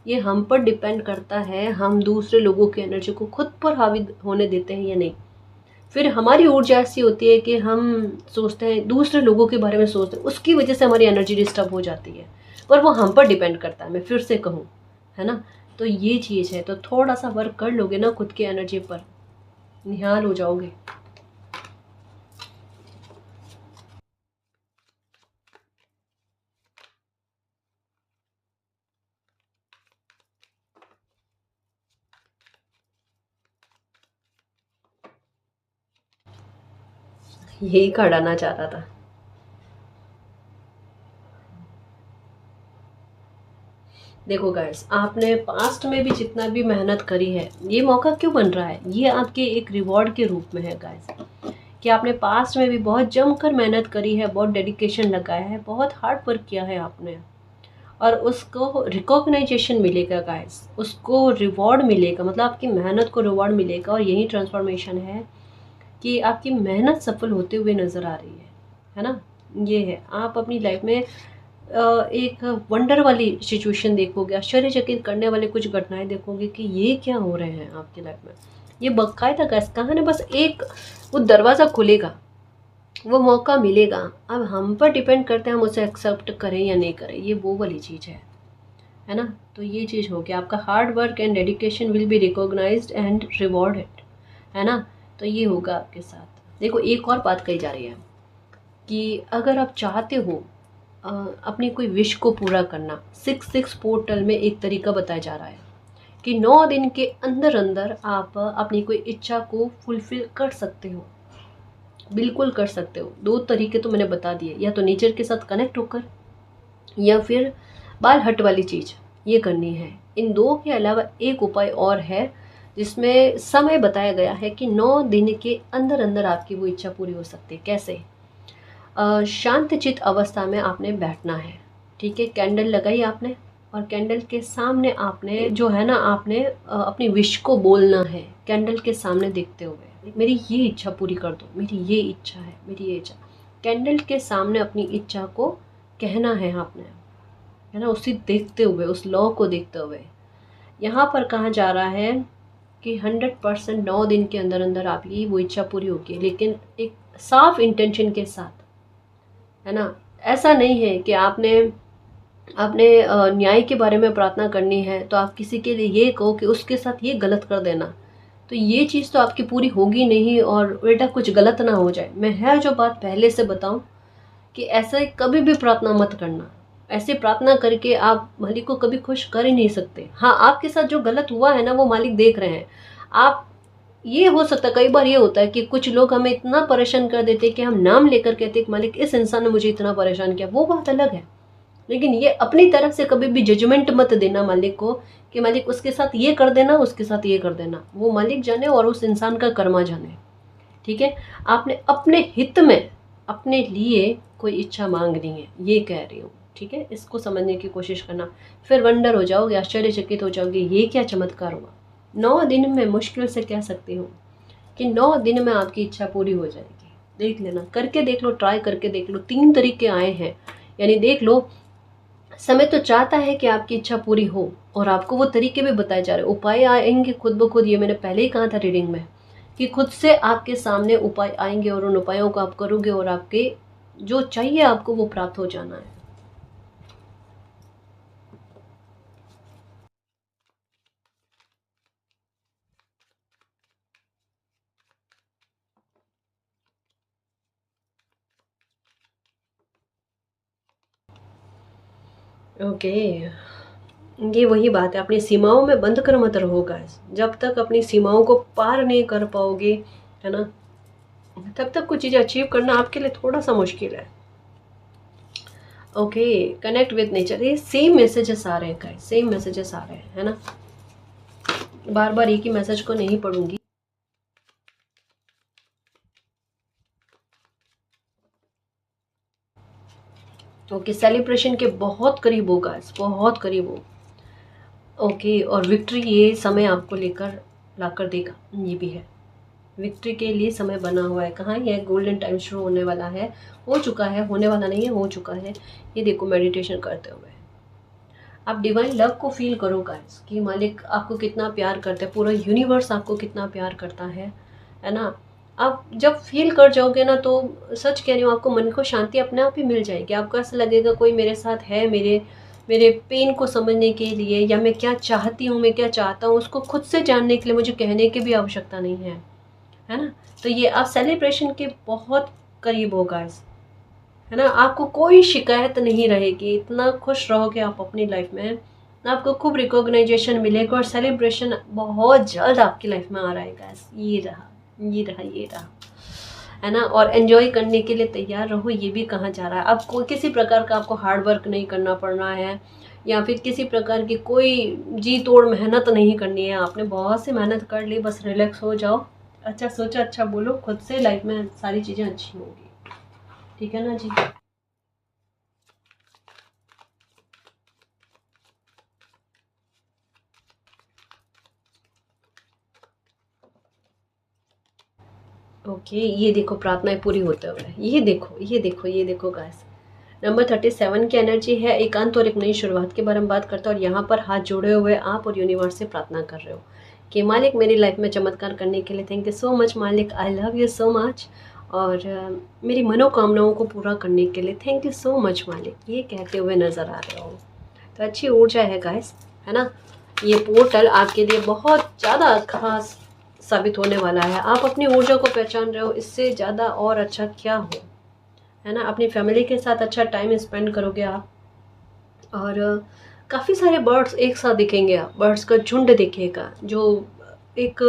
ये हम पर डिपेंड करता है, हम दूसरे लोगों की एनर्जी को खुद पर हावी होने देते हैं या नहीं। फिर हमारी ऊर्जा ऐसी होती है कि हम सोचते हैं, दूसरे लोगों के बारे में सोचते हैं, उसकी वजह से हमारी एनर्जी डिस्टर्ब हो जाती है, पर वो हम पर डिपेंड करता है, मैं फिर से कहूँ, है ना। तो ये चीज़ है, तो थोड़ा सा वर्क कर लोगे ना खुद की एनर्जी पर, निहाल हो जाओगे। यही खड़ाना चाह रहा था। देखो गाइस, आपने पास्ट में भी जितना भी मेहनत करी है, ये मौका क्यों बन रहा है, ये आपके एक रिवॉर्ड के रूप में है गाइस, कि आपने पास्ट में भी बहुत जमकर मेहनत करी है, बहुत डेडिकेशन लगाया है, बहुत हार्ड वर्क किया है आपने, और उसको रिकॉग्नाइजेशन मिलेगा गाइस, उसको रिवॉर्ड मिलेगा, मतलब आपकी मेहनत को रिवॉर्ड मिलेगा। और यही ट्रांसफॉर्मेशन है कि आपकी मेहनत सफल होते हुए नज़र आ रही है ना। ये है, आप अपनी लाइफ में एक वंडर वाली सिचुएशन देखोगे, आश्चर्यचकित करने वाले कुछ घटनाएं देखोगे कि ये क्या हो रहे हैं आपकी लाइफ में। ये बाकायदा गैस कहानी, बस एक वो दरवाज़ा खुलेगा, वो मौका मिलेगा, अब हम पर डिपेंड करते हैं हम उसे एक्सेप्ट करें या नहीं करें, ये वो वाली चीज़ है ना। तो ये चीज़ हो गया, आपका hard work and dedication will be recognised and rewarded, है ना। तो ये होगा आपके साथ। देखो, एक और बात कही जा रही है कि अगर आप चाहते हो अपनी कोई विश को पूरा करना, 6 पोर्टल में एक तरीका बताया जा रहा है कि 9 दिन के अंदर अंदर आप अपनी कोई इच्छा को फुलफिल कर सकते हो। बिल्कुल कर सकते हो। 2 तरीके तो मैंने बता दिए, या तो नेचर के साथ कनेक्ट होकर, या फिर बाल हट वाली चीज़ ये करनी है। इन 2 के अलावा एक उपाय और है जिसमें समय बताया गया है कि 9 दिन के अंदर अंदर आपकी वो इच्छा पूरी हो सकती है। कैसे? शांत चित अवस्था में आपने बैठना है, ठीक है। कैंडल लगाई आपने, और कैंडल के सामने आपने जो है ना, आपने अपनी विश को बोलना है कैंडल के सामने देखते हुए, मेरी ये इच्छा पूरी कर दो, मेरी ये इच्छा है, मेरी ये इच्छा। कैंडल के सामने अपनी इच्छा को कहना है आपने, है ना, उसी देखते हुए, उस लॉ को देखते हुए। यहाँ पर कहा जा रहा है कि 100% 9 दिन के अंदर अंदर आपकी वो इच्छा पूरी होगी, लेकिन एक साफ इंटेंशन के साथ, है ना। ऐसा नहीं है कि आपने आपने न्याय के बारे में प्रार्थना करनी है तो आप किसी के लिए ये कहो कि उसके साथ ये गलत कर देना, तो ये चीज़ तो आपकी पूरी होगी नहीं, और बेटा कुछ गलत ना हो जाए। मैं है जो बात पहले से बताऊं कि ऐसे कभी भी प्रार्थना मत करना। ऐसे प्रार्थना करके आप मालिक को कभी खुश कर ही नहीं सकते। हाँ, आपके साथ जो गलत हुआ है ना, वो मालिक देख रहे हैं। आप, ये हो सकता है, कई बार ये होता है कि कुछ लोग हमें इतना परेशान कर देते हैं कि हम नाम लेकर कहते हैं कि मालिक इस इंसान ने मुझे इतना परेशान किया, वो बात अलग है। लेकिन ये अपनी तरफ से कभी भी जजमेंट मत देना मालिक को कि मालिक उसके साथ ये कर देना, उसके साथ ये कर देना। वो मालिक जाने और उस इंसान का कर्मा जाने, ठीक है। आपने अपने हित में अपने लिए कोई इच्छा मांगनी है, ये कह रही हूँ, ठीक है। इसको समझने की कोशिश करना, फिर वंडर हो जाओगे, आश्चर्यचकित हो जाओगे, ये क्या चमत्कार हुआ। 9 दिन में मुश्किल से कह सकती हूँ कि 9 दिन में आपकी इच्छा पूरी हो जाएगी। देख लेना, करके देख लो, ट्राई करके देख लो। 3 तरीके आए हैं, यानी देख लो। समय तो चाहता है कि आपकी इच्छा पूरी हो, और आपको वो तरीके भी बताए जा रहे हैं। उपाय आएंगे खुद ब खुद, ये मैंने पहले ही कहा था रीडिंग में कि खुद से आपके सामने उपाय आएंगे, और उन उपायों को आप करोगे और आपके जो चाहिए आपको वो प्राप्त हो जाना है। ओके, ये वही बात है, अपनी सीमाओं में बंद कर मत रहो गाइस। जब तक अपनी सीमाओं को पार नहीं कर पाओगे, है ना, तब तक कुछ चीज़ें अचीव करना आपके लिए थोड़ा सा मुश्किल है। ओके, कनेक्ट विद नेचर, ये सेम मैसेजेस आ रहे हैं गाइस, सेम मैसेजेस आ रहे हैं, है ना। बार बार एक ही मैसेज को नहीं पढ़ूंगी। ओके, सेलिब्रेशन के बहुत करीब हो गाइस, बहुत करीब हो। ओके, और विक्ट्री ये समय आपको लेकर लाकर देगा, ये भी है। विक्ट्री के लिए समय बना हुआ है। कहाँ ये गोल्डन टाइम शुरू होने वाला है, हो चुका है, होने वाला नहीं है, हो चुका है। ये देखो, मेडिटेशन करते हुए आप डिवाइन लव को फील करो गाइस, कि मालिक आपको कितना प्यार करता है, पूरा यूनिवर्स आपको कितना प्यार करता है ना। आप जब फील कर जाओगे ना, तो सच कह रही हूँ, आपको मन को शांति अपने आप ही मिल जाएगी। आपको ऐसा लगेगा कोई मेरे साथ है, मेरे मेरे पेन को समझने के लिए, या मैं क्या चाहती हूँ, मैं क्या चाहता हूँ, उसको खुद से जानने के लिए मुझे कहने की भी आवश्यकता नहीं है ना। तो ये आप सेलिब्रेशन के बहुत करीब हो गाइस, है ना। आपको कोई शिकायत नहीं रहेगी, इतना खुश रहोगे आप अपनी लाइफ में। आपको खूब रिकॉग्नाइजेशन मिलेगा, और सेलिब्रेशन बहुत जल्द आपकी लाइफ में आ रहा है गाइस। ये रहा, ये रहा, ये रहा, है ना। और एंजॉय करने के लिए तैयार रहो, ये भी कहा जा रहा है। अब कोई किसी प्रकार का आपको हार्ड वर्क नहीं करना पड़ना है, या फिर किसी प्रकार की कोई जी तोड़ मेहनत नहीं करनी है। आपने बहुत सी मेहनत कर ली, बस रिलैक्स हो जाओ, अच्छा सोचो, अच्छा बोलो खुद से, लाइफ में सारी चीज़ें अच्छी होंगी, ठीक है ना जी। ओके, ये देखो प्रार्थनाएं पूरी होते हुए, ये देखो, ये देखो, ये देखो गाइस। नंबर 37 की एनर्जी है एकांत और एक नई शुरुआत के बारे में बात करता है, और यहाँ पर हाथ जोड़े हुए आप और यूनिवर्स से प्रार्थना कर रहे हो कि मालिक मेरी लाइफ में चमत्कार करने के लिए थैंक यू सो मच मालिक, I love you so much, और मेरी मनोकामनाओं को पूरा करने के लिए थैंक यू सो मच मालिक, ये कहते हुए नज़र आ रहे हो। तो अच्छी ऊर्जा है गाइस, है ना। ये पोर्टल आपके लिए बहुत ज़्यादा खास साबित होने वाला है। आप अपनी ऊर्जा को पहचान रहे हो, इससे ज़्यादा और अच्छा क्या हो, है ना। अपनी फैमिली के साथ अच्छा टाइम स्पेंड करोगे आप, और काफ़ी सारे बर्ड्स एक साथ दिखेंगे, आप बर्ड्स का झुंड दिखेगा, जो एक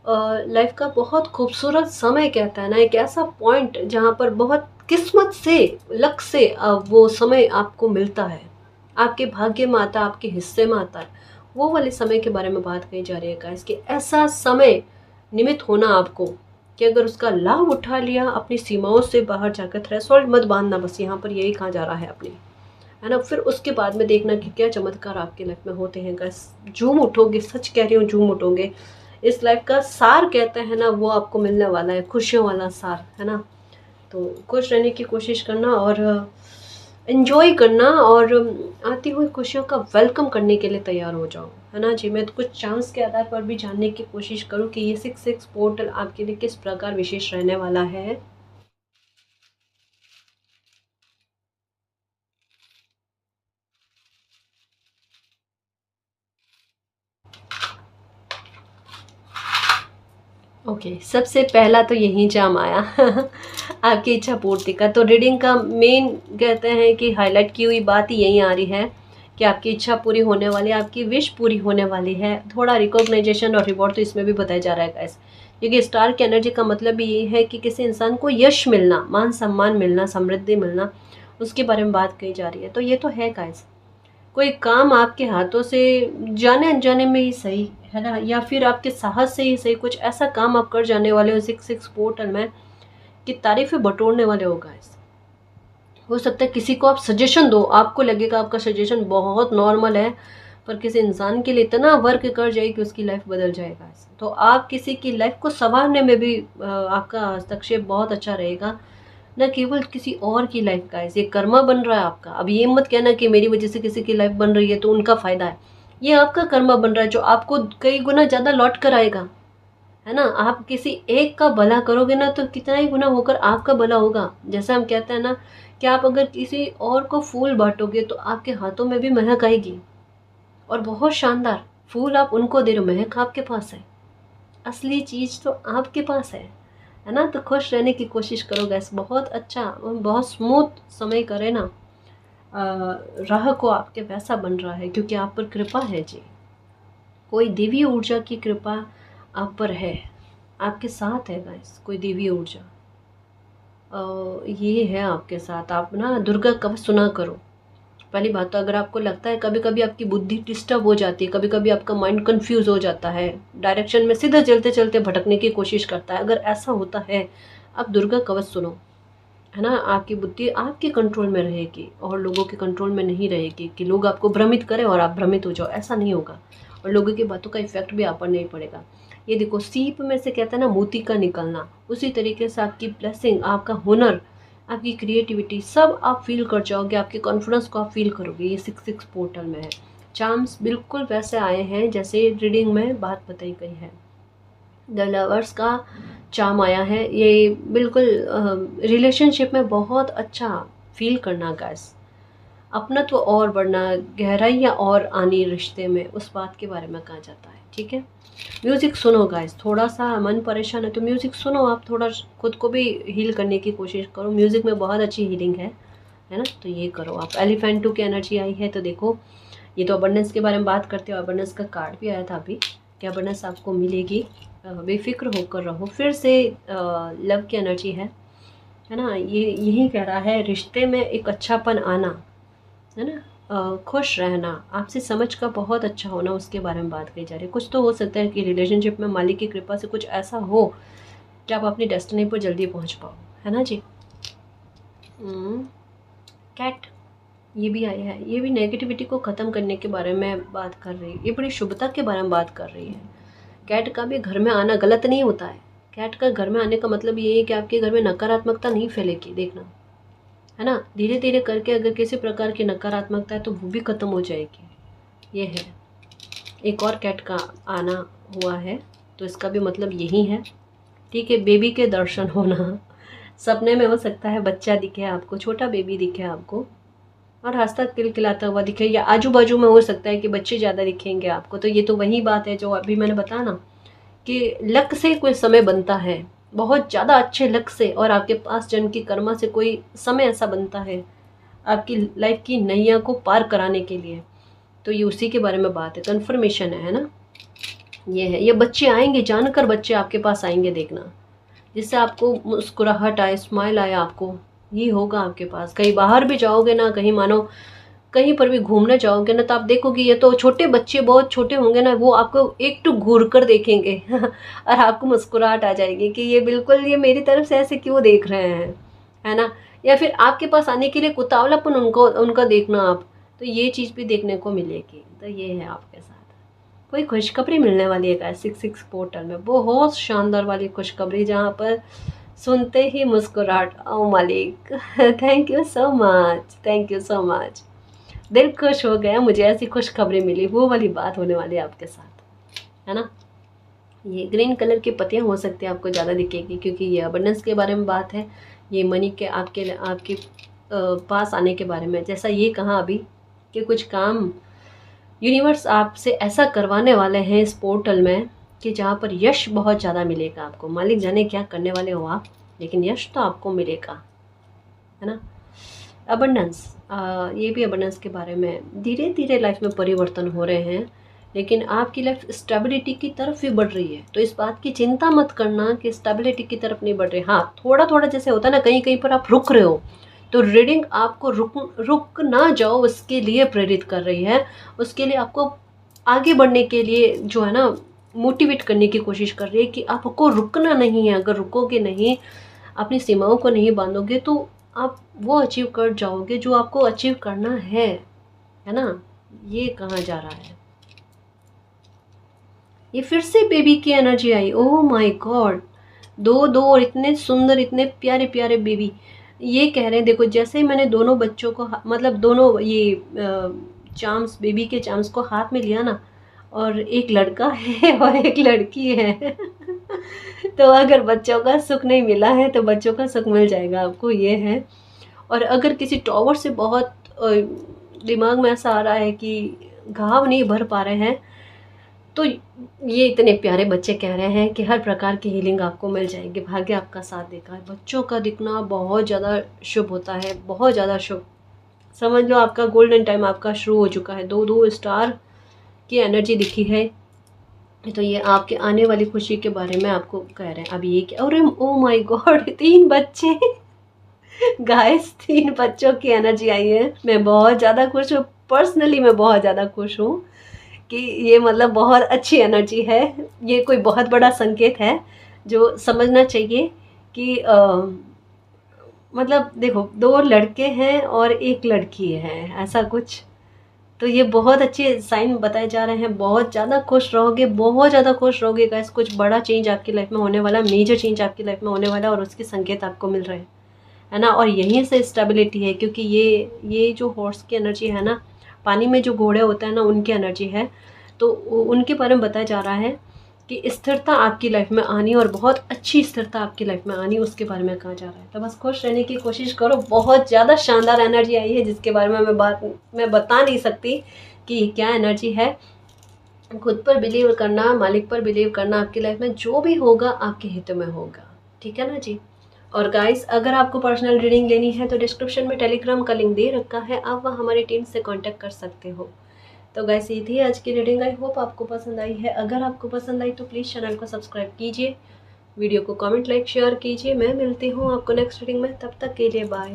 लाइफ का बहुत खूबसूरत समय कहता है ना, एक ऐसा पॉइंट जहाँ पर बहुत किस्मत से, लक से वो समय आपको मिलता है, आपके भाग्य में आता है, आपके हिस्से में आता है। वो वाले समय के बारे में बात कही जा रही है गाइस, कि ऐसा समय निमित्त होना आपको, कि अगर उसका लाभ उठा लिया, अपनी सीमाओं से बाहर जाकर थ्रेशोल्ड मत बांधना, बस यहाँ पर यही कहा जा रहा है अपनी, है ना। फिर उसके बाद में देखना कि क्या चमत्कार आपके लाइफ में होते हैं गाइस। झूम उठोगे, सच कह रही हूँ, झूम उठोगे। इस लाइफ का सार कहते हैं ना, वो आपको मिलने वाला है, खुशियों वाला सार, है ना। तो खुश रहने की कोशिश करना और एंजॉय करना, और आती हुई खुशियों का वेलकम करने के लिए तैयार हो जाओ, है ना जी। मैं तो कुछ चांस के आधार पर भी जानने की कोशिश करूँ कि ये 6 पोर्टल आपके लिए किस प्रकार विशेष रहने वाला है। ओके, सबसे पहला तो यही जाम आया आपकी इच्छा पूर्ति का। तो रीडिंग का मेन कहते हैं कि हाईलाइट की हुई बात ही यही आ रही है कि आपकी इच्छा पूरी होने वाली है, आपकी विश पूरी होने वाली है। थोड़ा रिकॉग्नाइजेशन और रिवॉर्ड तो इसमें भी बताया जा रहा है गाइस, क्योंकि स्टार की एनर्जी का मतलब भी ये है कि किसी इंसान को यश मिलना, मान सम्मान मिलना, समृद्धि मिलना, उसके बारे में बात कही जा रही है। तो ये तो है गाइस, कोई काम आपके हाथों से जाने अनजाने में ही सही, है ना, या फिर आपके साहस से ही सही, कुछ ऐसा काम आप कर जाने वाले हो 6 पोर्टल में कि तारीफें बटोरने वाले हो गाइस। हो सकता है किसी को आप सजेशन दो, आपको लगेगा आपका सजेशन बहुत नॉर्मल है, पर किसी इंसान के लिए इतना वर्क कर जाए कि उसकी लाइफ बदल जाएगा। तो आप किसी की लाइफ को संवारने में भी आपका हस्तक्षेप बहुत अच्छा रहेगा, न केवल किसी और की लाइफ का। ये कर्मा बन रहा है आपका। अब ये मत कहना कि मेरी वजह से किसी की लाइफ बन रही है तो उनका फायदा है। ये आपका कर्मा बन रहा है, जो आपको कई गुना ज़्यादा लौट कर आएगा, है ना। आप किसी एक का भला करोगे ना, तो कितना ही गुना होकर आपका भला होगा। जैसा हम कहते हैं ना कि आप अगर किसी और को फूल बांटोगे तो आपके हाथों में भी महक आएगी, और बहुत शानदार फूल आप उनको दे रहे हो, महक आपके पास है, असली चीज़ तो आपके पास है ना। तो खुश रहने की कोशिश करो गैस, बहुत अच्छा, बहुत स्मूथ समय करे ना। राह को आपके वैसा बन रहा है क्योंकि आप पर कृपा है जी, कोई दिव्य ऊर्जा की कृपा आप पर है, आपके साथ है गाइस, कोई दिव्य ऊर्जा ये है आपके साथ। आप ना दुर्गा कवच सुना करो। पहली बात तो अगर आपको लगता है कभी कभी आपकी बुद्धि डिस्टर्ब हो जाती है, कभी कभी आपका माइंड कंफ्यूज हो जाता है, डायरेक्शन में सीधा चलते चलते भटकने की कोशिश करता है, अगर ऐसा होता है, आप दुर्गा कवच सुनो, है ना। आपकी बुद्धि आपके कंट्रोल में रहेगी और लोगों के कंट्रोल में नहीं रहेगी, कि लोग आपको भ्रमित करें और आप भ्रमित हो जाओ, ऐसा नहीं होगा। और लोगों की बातों का इफेक्ट भी आप पर नहीं पड़ेगा। ये देखो, सीप में से कहते हैं ना मोती का निकलना, उसी तरीके से आपकी ब्लेसिंग, आपका हुनर, आपकी क्रिएटिविटी सब आप फील कर जाओगे, आपके कॉन्फिडेंस को आप फील करोगे। ये 6 पोर्टल में है। चार्म्स बिल्कुल वैसे आए हैं जैसे रीडिंग में बात बताई गई है। द लवर्स का चार्म आया है, ये बिल्कुल रिलेशनशिप में बहुत अच्छा फील करना गाइस, अपनत्व और बढ़ना, गहराइयाँ और आनी रिश्ते में, उस बात के बारे में कहा जाता है। ठीक है, म्यूज़िक सुनो गाइस, थोड़ा सा मन परेशान है तो म्यूज़िक सुनो, आप थोड़ा खुद को भी हील करने की कोशिश करो। म्यूज़िक में बहुत अच्छी हीलिंग है ना। तो ये करो आप। एलिफेंट 2 की एनर्जी आई है, तो देखो ये तो अबंडेंस के बारे में बात करते हो। अबंडेंस का कार्ड भी आया था अभी, कि अबंडेंस आपको मिलेगी, बेफिक्र होकर रहो। फिर से लव की एनर्जी है ना। ये यही कह रहा है, रिश्ते में एक अच्छापन आना, है ना। खुश रहना, आपसे समझ का बहुत अच्छा होना, उसके बारे में बात कही जा रही है। कुछ तो हो सकता है कि रिलेशनशिप में मालिक की कृपा से कुछ ऐसा हो कि आप अपनी डेस्टिनी पर जल्दी पहुंच पाओ, है ना जी। कैट ये भी आया है, ये भी नेगेटिविटी को ख़त्म करने के बारे में बात कर रही है, ये बड़ी शुभता के बारे में बात कर रही है। कैट का भी घर में आना गलत नहीं होता है। कैट का घर में आने का मतलब ये है कि आपके घर में नकारात्मकता नहीं फैलेगी, देखना, है ना। धीरे धीरे करके अगर किसी प्रकार की नकारात्मकता है तो वो भी ख़त्म हो जाएगी। ये है, एक और कैट का आना हुआ है, तो इसका भी मतलब यही है। ठीक है, बेबी के दर्शन होना, सपने में हो सकता है बच्चा दिखे आपको, छोटा बेबी दिखे आपको, और हंसता खिलखिलाता हुआ दिखे, या आजू बाजू में हो सकता है कि बच्चे ज़्यादा दिखेंगे आपको। तो ये तो वही बात है जो अभी मैंने बताया ना, कि लक से कोई समय बनता है, बहुत ज़्यादा अच्छे लक से, और आपके पास जन्म की कर्मा से कोई समय ऐसा बनता है आपकी लाइफ की नैया को पार कराने के लिए। तो ये उसी के बारे में बात है, कन्फर्मेशन है ना। ये है, ये बच्चे आएंगे, जानकर बच्चे आपके पास आएंगे देखना, जिससे आपको मुस्कुराहट आए, स्माइल आए आपको, ये होगा आपके पास। कहीं बाहर भी जाओगे ना, कहीं मानो कहीं पर भी घूमने जाओगे ना, तो आप देखोगे ये तो छोटे बच्चे बहुत छोटे होंगे ना, वो आपको एक टू घूर कर देखेंगे और आपको मुस्कुराहट आ जाएगी कि ये बिल्कुल ये मेरी तरफ से ऐसे क्यों देख रहे हैं, है ना। या फिर आपके पास आने के लिए उतावलापन उनको उनका देखना आप, तो ये चीज़ भी देखने को मिलेगी। तो ये है आपके साथ कोई खुशखबरी मिलने वाली है गाइस 66 पोर्टल में, बहुत शानदार वाली खुशखबरी, जहाँ पर सुनते ही मुस्कुराहट। ओ मालिक thank you so much, thank you so much, दिल खुश हो गया, मुझे ऐसी खुशखबरी मिली, वो वाली बात होने वाली है आपके साथ, है ना। ये ग्रीन कलर की पत्तियां हो सकती है आपको ज़्यादा दिखेगी, क्योंकि ये अबंडेंस के बारे में बात है, ये मनी के आपके पास आने के बारे में। जैसा ये कहा अभी कि कुछ काम यूनिवर्स आपसे ऐसा करवाने वाले हैं इस पोर्टल में कि जहाँ पर यश बहुत ज़्यादा मिलेगा आपको। मालिक जाने क्या करने वाले हो आप, लेकिन यश तो आपको मिलेगा, है ना। अबंडेंस, ये भी अबंडेंस के बारे में, धीरे धीरे लाइफ में परिवर्तन हो रहे हैं, लेकिन आपकी लाइफ स्टेबिलिटी की तरफ भी बढ़ रही है। तो इस बात की चिंता मत करना कि स्टेबिलिटी की तरफ नहीं बढ़ रही। हाँ, थोड़ा थोड़ा जैसे होता है ना, कहीं कहीं पर आप रुक रहे हो, तो रीडिंग आपको रुक ना जाओ उसके लिए प्रेरित कर रही है, उसके लिए आपको आगे बढ़ने के लिए जो है ना मोटिवेट करने की कोशिश कर रही है कि आपको रुकना नहीं है। अगर रुकोगे नहीं, अपनी सीमाओं को नहीं बांधोगे, तो आप वो अचीव कर जाओगे जो आपको अचीव करना है ना। ये कहाँ जा रहा है, ये फिर से बेबी की energy I. Oh my God, दो और इतने सुंदर, इतने प्यारे प्यारे बेबी। ये कह रहे हैं, देखो जैसे ही मैंने दोनों बच्चों को मतलब दोनों ये चाम्स, बेबी के चाम्स को हाथ में लिया ना, और एक लड़का है और एक लड़की है तो अगर बच्चों का सुख नहीं मिला है तो बच्चों का सुख मिल जाएगा आपको, ये है। और अगर किसी टॉवर से बहुत दिमाग में ऐसा आ रहा है कि घाव नहीं भर पा रहे हैं, तो ये इतने प्यारे बच्चे कह रहे हैं कि हर प्रकार की हीलिंग आपको मिल जाएगी, भाग्य आपका साथ देगा। बच्चों का दिखना बहुत ज़्यादा शुभ होता है, बहुत ज़्यादा शुभ। समझ लो आपका गोल्डन टाइम आपका शुरू हो चुका है। दो स्टार की एनर्जी दिखी है, तो ये आपके आने वाली खुशी के बारे में आपको कह रहे हैं। अब ये क्या, अरे ओ माय गॉड, 3 बच्चे गाइस, 3 बच्चों की एनर्जी आई है। मैं बहुत ज़्यादा खुश हूँ, पर्सनली मैं बहुत ज़्यादा खुश हूँ कि ये मतलब बहुत अच्छी एनर्जी है। ये कोई बहुत बड़ा संकेत है जो समझना चाहिए कि मतलब देखो 2 लड़के हैं और 1 लड़की है, ऐसा कुछ। तो ये बहुत अच्छे साइन बताए जा रहे हैं। बहुत ज़्यादा खुश रहोगे, बहुत ज़्यादा खुश रहोगे गाइस। कुछ बड़ा चेंज आपकी लाइफ में होने वाला, मेजर चेंज आपकी लाइफ में होने वाला, और उसके संकेत आपको मिल रहे हैं, है ना। और यहीं से स्टेबिलिटी है, क्योंकि ये जो हॉर्स की एनर्जी है ना, पानी में जो घोड़े होते हैं ना, उनकी एनर्जी है। तो उनके बारे में बताया जा रहा है कि स्थिरता आपकी लाइफ में आनी, और बहुत अच्छी स्थिरता आपकी लाइफ में आनी, उसके बारे में कहा जा रहा है। तो बस खुश रहने की कोशिश करो। बहुत ज़्यादा शानदार एनर्जी आई है, जिसके बारे में मैं बता नहीं सकती कि क्या एनर्जी है। खुद पर बिलीव करना, मालिक पर बिलीव करना, आपकी लाइफ में जो भी होगा आपके हित में होगा, ठीक है ना जी। और गाइस, अगर आपको पर्सनल रीडिंग लेनी है तो डिस्क्रिप्शन में टेलीग्राम का लिंक दे रखा है, आप वहाँ हमारी टीम से कांटेक्ट कर सकते हो। तो गाइस, ये थी आज की रीडिंग। आई होप आपको पसंद आई है। अगर आपको पसंद आई तो प्लीज़ चैनल को सब्सक्राइब कीजिए, वीडियो को कमेंट, लाइक, शेयर कीजिए। मैं मिलती हूँ आपको नेक्स्ट रीडिंग में, तब तक के लिए बाय।